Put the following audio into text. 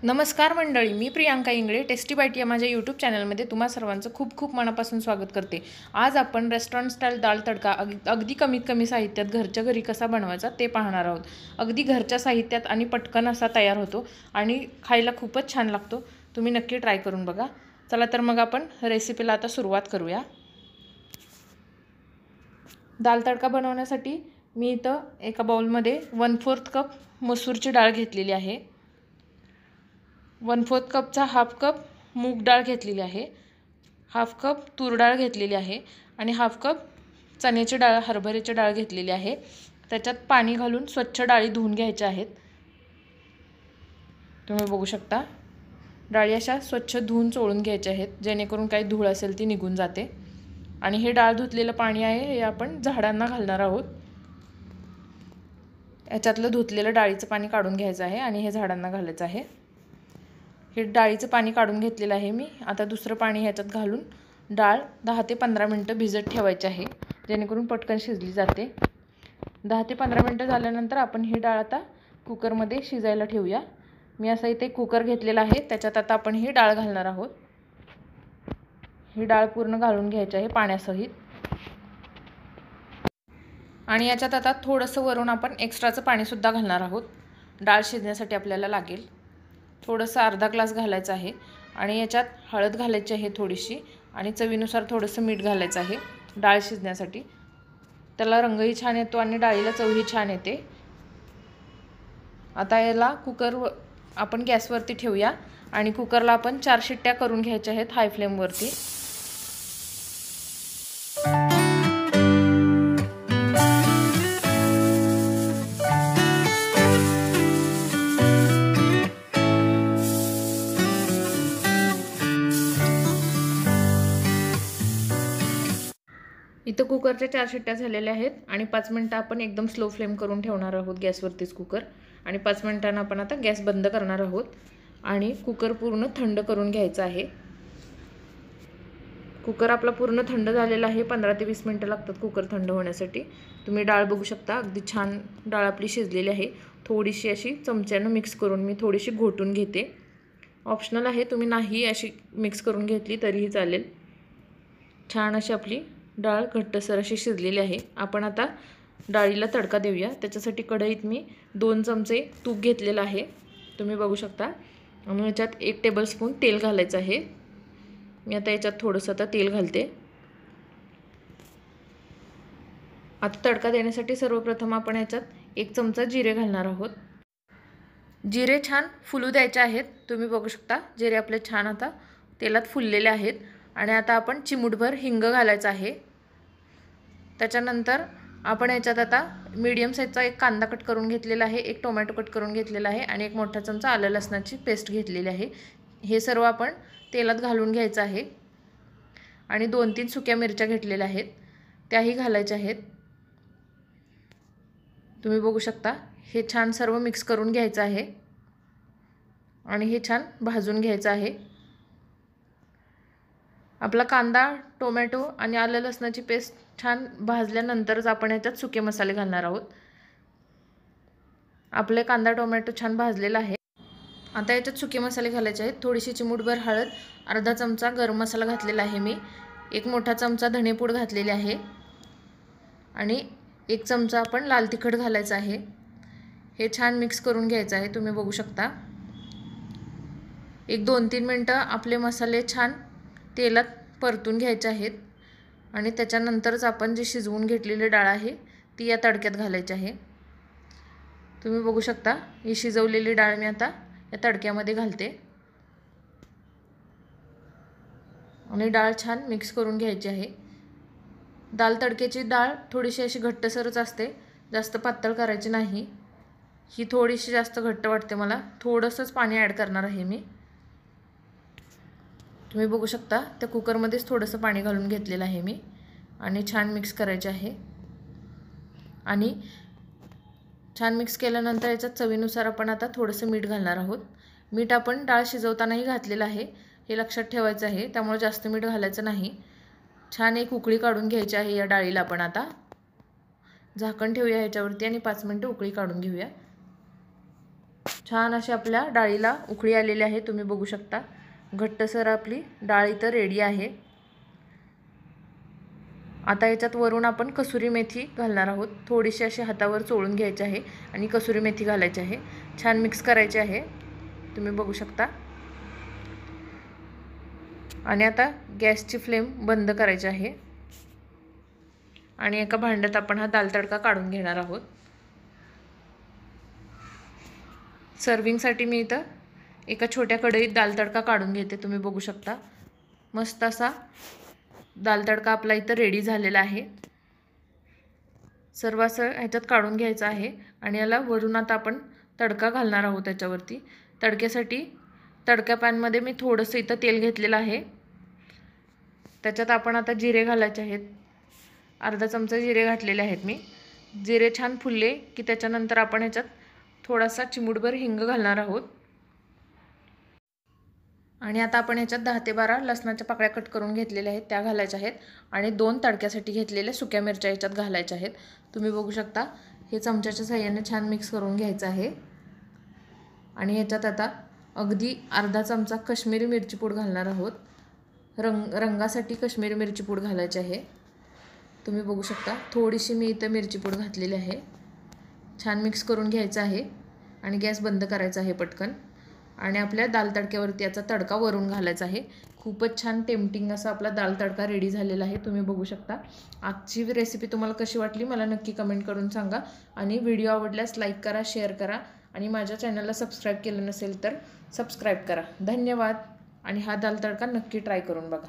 नमस्कार मंडळी, मी Priyanka Ingale tasty bite या माझ्या यूट्यूब चॅनलमध्ये तुम्हा सर्वांचं खूप खूप मनापासून स्वागत करते। आज आपण रेस्टॉरंट स्टाईल दाल तडका अगदी कमीत कमी साहित्यात घरच्या घरी कसा बनवायचा ते पाहणार आहोत। अगदी घरच्या साहित्यात आणि पटकन असा तयार होतो आणि खायला खूपच छान लागतो। तुम्ही नक्की ट्राय करून बघा। चला तर मग आपण रेसिपीला आता सुरुवात करूया। दाल तडका बनवण्यासाठी मी इथं एका बाउलमध्ये 1/4 कप मसूरची डाळ घेतलेली आहे। 1/4 कपचा हाफ कप मूग डाळ घेतलेली आहे, हाफ कप तूर डाळ घेतलेली आहे आणि हाफ कप चण्याची डाळ हरभऱ्याची डाळ घेतलेली आहे। त्याच्यात पाणी घालून स्वच्छ डाळी धुवून घ्यायच्या आहेत। तुम्ही बघू शकता डाळी अशा स्वच्छ धुवून चोळून घ्यायच्या आहेत, जेणेकरून काही धूळ असेल ती निघून जाते। आणि हे डाळ धुतलेलं पाणी आहे हे आपण झाडांना घालणार आहोत। याच्यातलं धुतलेलं डाळीचं पाणी काढून घ्यायचं आहे आणि हे झाडांना घालायचं आहे। हे डाळीचं पाणी काढून घेतलेलं आहे मी। आता दुसरं पाणी ह्याच्यात घालून डाळ 10 ते 15 मिनिटं भिजत ठेवायची आहे, जेणेकरून पटकन शिजली जाते। 10 ते 15 मिनिटं झाल्यानंतर आपण ही डाळ आता कुकरमध्ये शिजायला ठेवूया। मी असा इथे कुकर घेतलेला आहे, त्याच्यात आता आपण ही डाळ घालणार आहोत। ही डाळ पूर्ण घालून घ्यायची आहे पाण्यासहित। आणि याच्यात आता थोडंसं वरून आपण एक्स्ट्राचं पाणीसुद्धा घालणार आहोत। डाळ शिजण्यासाठी आपल्याला लागेल थोडंसं अर्धा ग्लास घालायचं आहे। आणि याच्यात हळद घालायची आहे थोडीशी आणि चवीनुसार थोडंसं मीठ घालायचं आहे डाळ शिजण्यासाठी। त्याला रंगही छान येतो आणि डाळीला चवही छान येते। आता याला आपण गॅसवरती ठेवूया आणि कुकरला आपण 4 शिट्ट्या करून घ्यायच्या आहेत हाय फ्लेमवरती। इथं कुकरच्या 4 शिट्ट्या झालेल्या आहेत आणि 5 मिनिटं आपण एकदम स्लो फ्लेम करून ठेवणार आहोत गॅसवरतीच कुकर। आणि 5 मिनिटांना आपण आता गॅस बंद करणार आहोत आणि कुकर पूर्ण थंड करून घ्यायचा आहे। कुकर आपला पूर्ण थंड झालेला आहे। 15 ते 20 मिनिटं लागतात कुकर थंड होण्यासाठी। तुम्ही डाळ बघू शकता अगदी छान डाळ आपली शिजलेली आहे। थोडीशी अशी चमच्यानं मिक्स करून मी थोडीशी घोटून घेते। ऑप्शनल आहे, तुम्ही नाही अशी मिक्स करून घेतली तरीही चालेल। छान अशी आपली डाळ घट्टसर अशी शिजलेली आहे। आपण आता डाळीला तडका देऊया। त्याच्यासाठी कढईत मी 2 चमचे तूप घेतलेलं आहे, तुम्ही बघू शकता। आणि याच्यात 1 टेबलस्पून तेल घालायचं आहे। मी आता याच्यात थोडंसं तेल घालते। आता तडका देण्यासाठी सर्वप्रथम आपण याच्यात 1 चमचा जिरे घालणार आहोत। जिरे छान फुलू द्यायचे आहेत। तुम्ही बघू शकता जिरे आपले छान आता तेलात फुललेले आहेत। आणि आता आपण चिमूटभर हिंग घालायचं आहे। त्याच्यानंतर आपण याच्यात आता मीडियम साईजचा 1 कांदा कट करून घेतलेला आहे, 1 टोमॅटो कट करून घेतलेला आहे आणि 1 मोठा चमचा आलं लसणाची पेस्ट घेतलेली आहे। हे सर्व आपण तेलात घालून घ्यायचं आहे। आणि 2-3 सुक्या मिरच्या घेतलेल्या आहेत, त्याही घालायच्या आहेत। तुम्ही बघू शकता हे छान सर्व मिक्स करून घ्यायचं आहे आणि हे छान भाजून घ्यायचं आहे। आपला कांदा, टोमॅटो आणि आलं लसणाची पेस्ट छान भाजल्यानंतरच आपण याच्यात सुके मसाले घालणार आहोत। आपले कांदा टोमॅटो छान भाजलेला आहे। आता याच्यात सुके मसाले घालायचे आहेत। थोडीशी चिमूटभर हळद, अर्धा चमचा गरम मसाला घातलेला आहे मी, 1 मोठा चमचा धणेपूड घातलेली आहे आणि 1 चमचा आपण लाल तिखट घालायचं आहे। हे छान मिक्स करून घ्यायचं आहे। तुम्ही बघू शकता 2-3 मिनिटं आपले मसाले छान तेलात परतून घ्यायचे आहेत आणि त्याच्यानंतरच आपण जी शिजवून घेतलेली डाळ आहे ती या तडक्यात घालायची आहे। तुम्ही बघू शकता ही शिजवलेली डाळ मी आता या तडक्यामध्ये घालते आणि डाळ छान मिक्स करून घ्यायची आहे। दाल तडक्याची डाळ थोडीशी अशी घट्टसरच असते, जास्त पातळ करायची नाही। ही थोडीशी जास्त घट्ट वाटते मला, थोडंसंच पाणी ॲड करणार आहे मी। तुम्ही बघू शकता त्या कुकरमध्येच थोडंसं पाणी घालून घेतलेलं आहे मी आणि छान मिक्स करायचे आहे। आणि छान मिक्स केल्यानंतर याच्यात चवीनुसार आपण आता थोडंसं मीठ घालणार आहोत। मीठ आपण डाळ शिजवतानाही घातलेलं आहे, हे लक्षात ठेवायचं आहे, त्यामुळे जास्त मीठ घालायचं नाही। छान एक उकळी काढून घ्यायची आहे या डाळीला। आपण आता झाकण ठेवूया ह्याच्यावरती आणि 5 मिनिटं उकळी काढून घेऊया। छान अशी आपल्या डाळीला उकळी आलेली आहे, तुम्ही बघू शकता. घट्टसर आपली डाळ इथं रेडी आहे. आता याच्यात वरून आपण कसुरी मेथी घालणार आहोत. थोडीशी अशी हातावर चोळून घ्यायची आहे आणि कसुरी मेथी घालायची आहे. छान मिक्स करायची आहे, तुम्ही बघू शकता. आणि आता गॅसची फ्लेम बंद करायची आहे आणि एका भांड्यात आपण हा दाल तडका काढून घेणार आहोत. सर्विंगसाठी मी इथं एका छोट्या कढईत दाल तडका काढून घेते, तुम्ही बघू शकता. मस्त असा दाल तडका आपला इथं रेडी झालेला आहे. सर्व असं ह्याच्यात काढून घ्यायचं आहे आणि याला वरून आता आपण तडका घालणार आहोत त्याच्यावरती. तडक्यासाठी तडक्या पॅनमध्ये मी थोडंसं इथं तेल घेतलेलं आहे. त्याच्यात आपण आता जिरे घालायचे आहेत. अर्धा चमचा जिरे घातलेले आहेत मी. जिरे छान फुलले की त्याच्यानंतर आपण ह्याच्यात थोडासा चिमूटभर हिंग घालणार आहोत. आणि आता आपण ह्याच्यात 10 ते 12 लसणाच्या पाकळ्या कट करून घेतलेल्या आहेत त्या घालायच्या आहेत आणि 2 तडक्यासाठी घेतलेल्या सुक्या मिरच्या ह्याच्यात घालायच्या आहेत. तुम्ही बघू शकता. हे चमच्याच्या साहाय्याने छान मिक्स करून घ्यायचं आहे. आणि ह्याच्यात आता अगदी अर्धा चमचा काश्मीरी मिरची पूड घालणार आहोत. रंगासाठी काश्मीरी मिरची पूड घालायची आहे, तुम्ही बघू शकता. थोडीशी मी इथं मिरची पूड घातलेली आहे. छान मिक्स करून घ्यायचं आहे आणि गॅस बंद करायचा आहे पटकन. आणि आपल्या दाल तडक्यावरती याचा तडका वरून घालायचा आहे. खूपच छान टेम्पटिंग असा आपला दाल तडका रेडी झालेला आहे, तुम्ही बघू शकता. आजची रेसिपी तुम्हाला कशी वाटली मला नक्की कमेंट करून सांगा. आणि व्हिडिओ आवडल्यास लाईक करा, शेअर करा आणि माझ्या चॅनलला सबस्क्राईब केलं नसेल तर सबस्क्राईब करा. धन्यवाद. आणि हा दाल तडका नक्की ट्राय करून बघा.